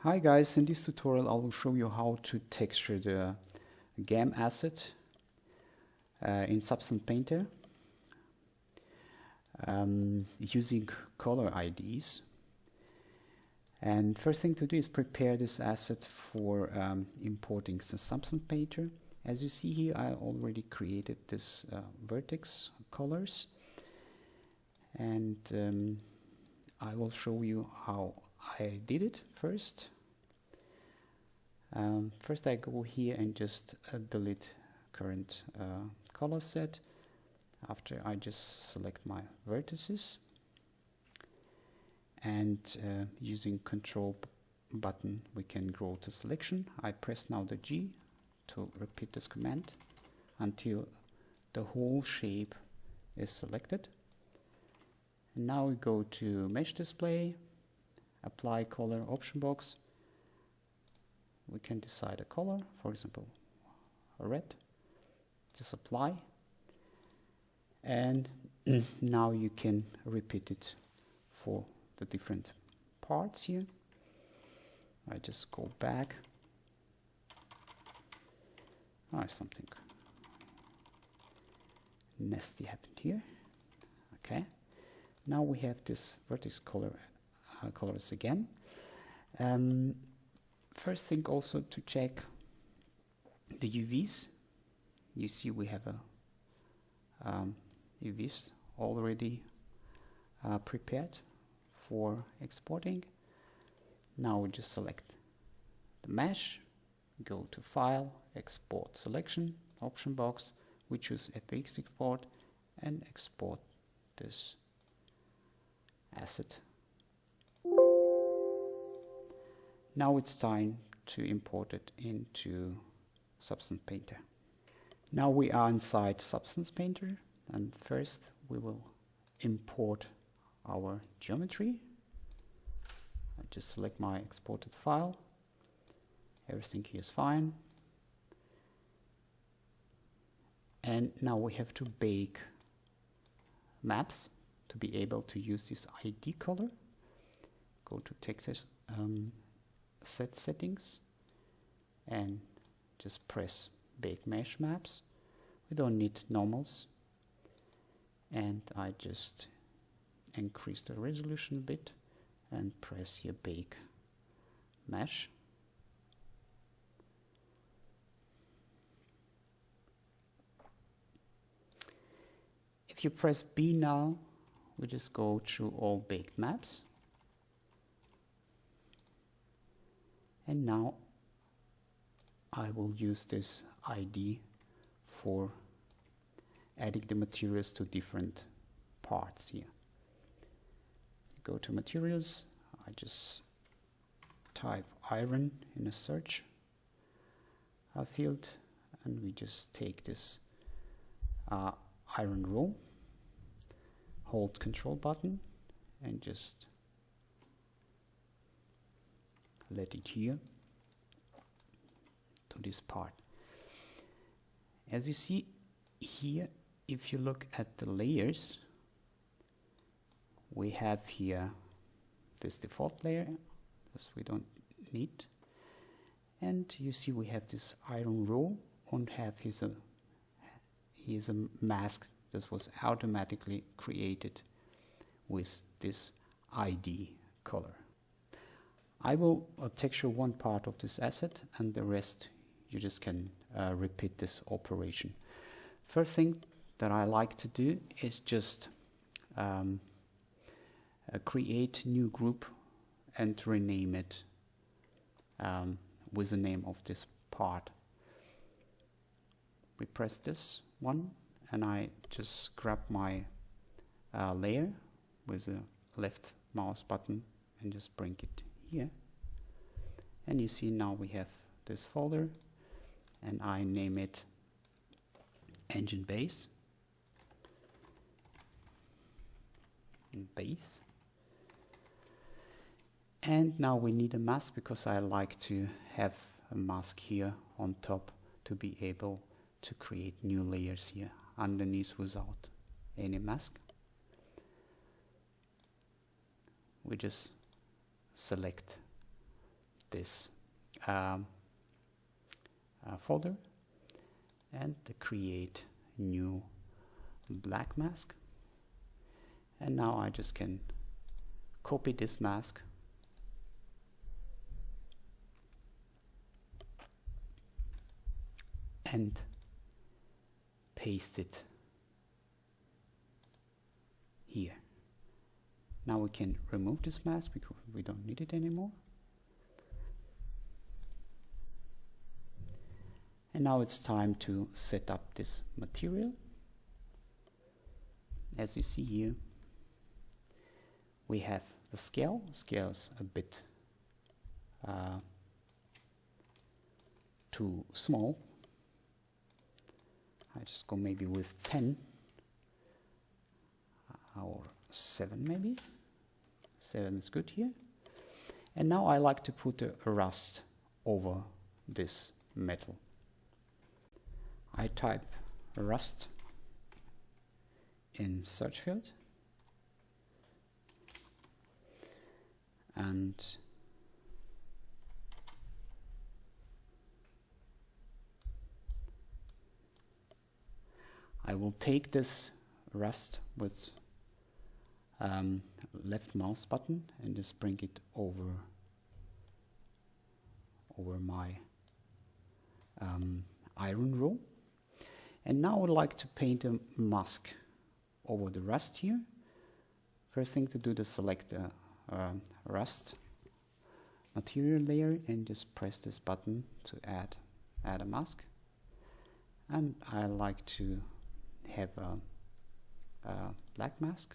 Hi guys, in this tutorial I will show you how to texture the game asset in Substancepainter using color IDs. And first thing to do is prepare this asset for importing the Substancepainter. As you see here, I already created this vertex colors, and I will show you how I did it first. First I go here and just delete current color set. After I just select my vertices, and using control button we can grow to selection. I press now the G to repeat this command until the whole shape is selected. And now we go to mesh display, apply color option box. We can decide a color, for example a red. Just apply, and now you can repeat it for the different parts here. I just go back. Something nasty happened here. Okay, now we have this vertex colors again. First thing also to check the UVs. You see we have a UVs already prepared for exporting. Now we just select the mesh, go to File, Export Selection, option box. We choose FX Export and export this asset. Now it's time to import it into Substancepainter. Now we are inside Substancepainter, and first we will import our geometry. I just select my exported file. Everything here is fine. And now we have to bake maps to be able to use this ID color. Go to Texas set settings and just press bake mesh maps. We don't need normals, and I just increase the resolution a bit and press here bake mesh. If you press B now, we just go through all baked maps. And now I will use this ID for adding the materials to different parts here. Go to materials. I just type iron in a search field, and we just take this iron row, hold control button and just let it here to this part. As you see here, if you look at the layers, we have here this default layer, this we don't need, and you see we have this iron row and have here's a mask that was automatically created with this ID color. I will texture one part of this asset, and the rest you just can repeat this operation. First thing that I like to do is just create new group and rename it with the name of this part. We press this one, and I just grab my layer with the left mouse button and just bring it here. And you see now we have this folder, and I name it engine base. And now we need a mask, because I like to have a mask here on top to be able to create new layers here underneath without any mask. We just select this folder and create new black mask. And now I just can copy this mask and paste it here. Now we can remove this mask because we don't need it anymore. And now it's time to set up this material. As you see here, we have the scale. The scale is a bit too small. I just go maybe with 10 or 7 maybe. 7 is good here. And now I like to put a rust over this metal. I type rust in search field and I will take this rust with left mouse button and just bring it over my iron row. And now I would like to paint a mask over the rust here. First thing to do is select the rust material layer and just press this button to add a mask. And I like to have a black mask.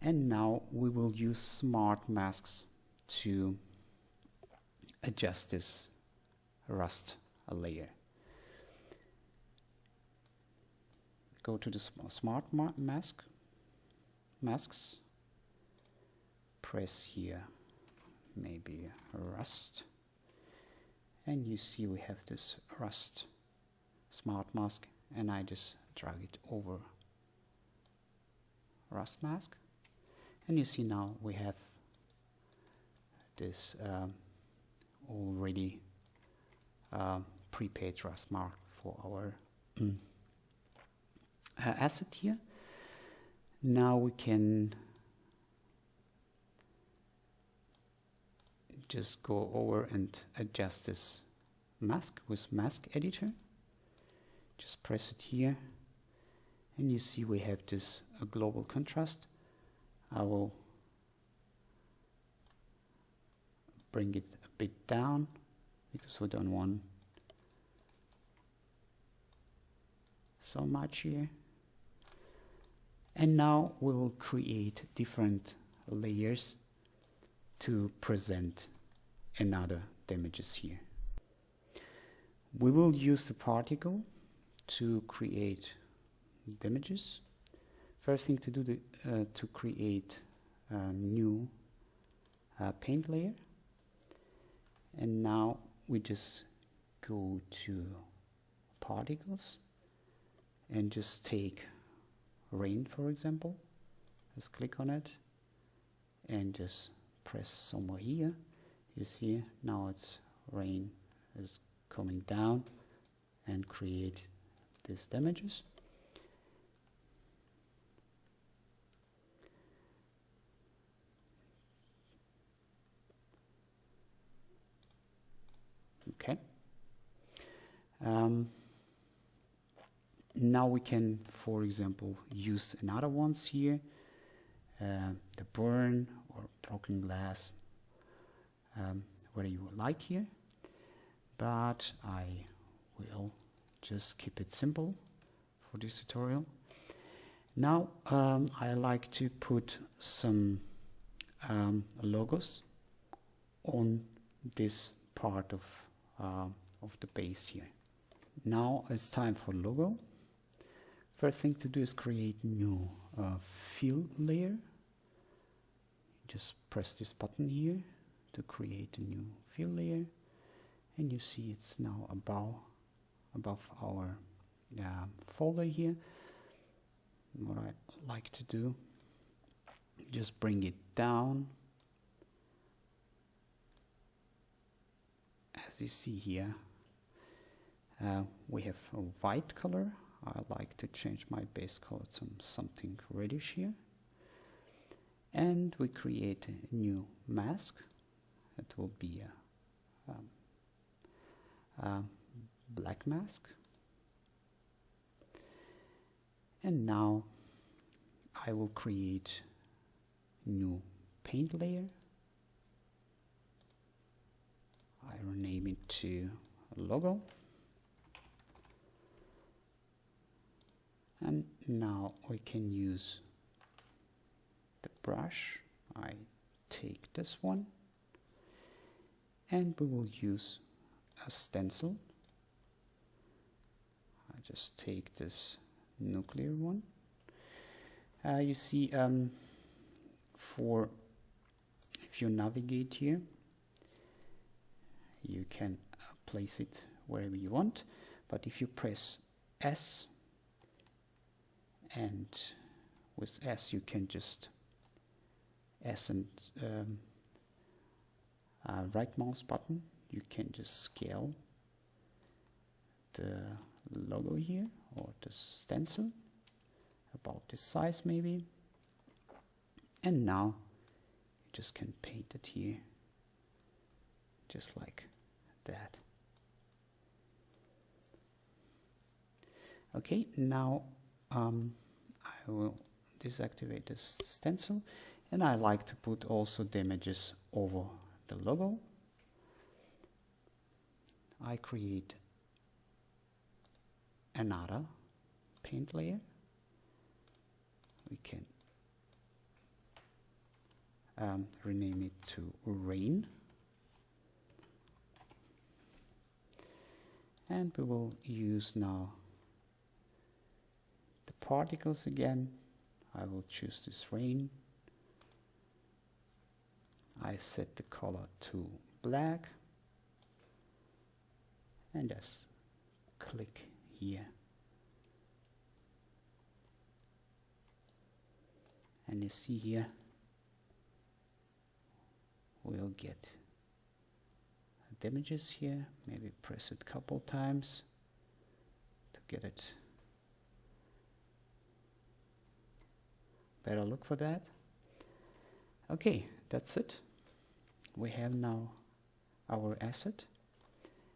And now we will use smart masks to adjust this rust layer. Go to the smart masks, press here maybe rust, and you see we have this rust smart mask, and I just drag it over rust mask, and you see now we have this already prepaid rust mark for our asset here. Now we can just go over and adjust this mask with mask editor. Just press it here and you see we have this global contrast. I will bring it a bit down because we don't want so much here. And now we will create different layers to present another damages here. We will use the particle to create damages. First thing to do to create a new paint layer. And now we just go to particles and just take rain, for example. Just click on it and just press somewhere here. You see now it's rain is coming down and create these damages. Okay. Now we can, for example, use another ones here, the burn or broken glass, whatever you like here. But I will just keep it simple for this tutorial. Now I like to put some logos on this part of the base here. Now it's time for logo. First thing to do is create new fill layer. Just press this button here to create a new fill layer, and you see it's now above our folder here. What I like to do, just bring it down as you see here, we have a white color. I like to change my base color to something reddish here. And we create a new mask. It will be a black mask. And now I will create a new paint layer. I rename it to logo. And now we can use the brush. I take this one and we will use a stencil. I just take this nuclear one. You see, if you navigate here, you can place it wherever you want, but if you press S, and with S you can just S and right mouse button, you can just scale the logo here or the stencil about this size maybe, and now you just can paint it here just like that. Okay, now I will deactivate this stencil, and I like to put also the images over the logo. I create another paint layer. We can rename it to rain, and we will use now the particles again. I will choose this rain. I set the color to black and just click here, and you see here we'll get the images here. Maybe press it a couple times to get it better look for that. Okay, that's it. We have now our asset,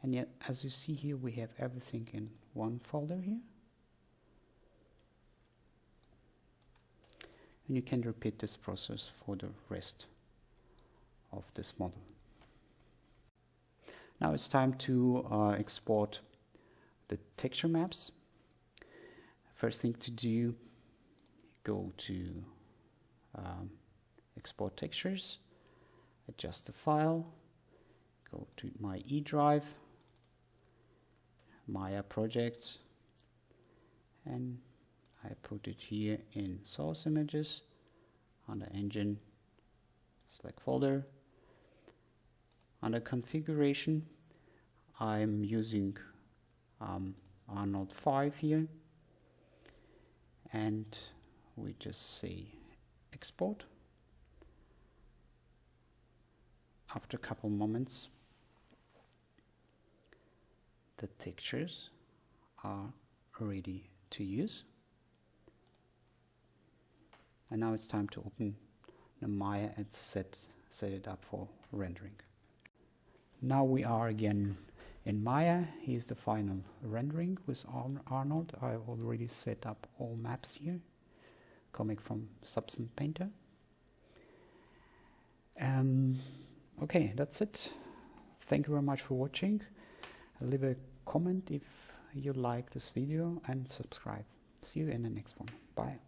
and yet as you see here we have everything in one folder here, and you can repeat this process for the rest of this model. Now it's time to export the texture maps. First thing to do, go to export textures, adjust the file, go to my E drive, Maya projects, and I put it here in source images under engine, select folder. Under configuration, I'm using Arnold 5 here, and we just say export. After a couple moments, the textures are ready to use. And now it's time to open the Maya and set it up for rendering. Now we are again in Maya. Here's the final rendering with Arnold. I've already set up all maps here, coming from Substancepainter. Okay, that's it. Thank you very much for watching. Leave a comment if you like this video and subscribe. See you in the next one. Bye.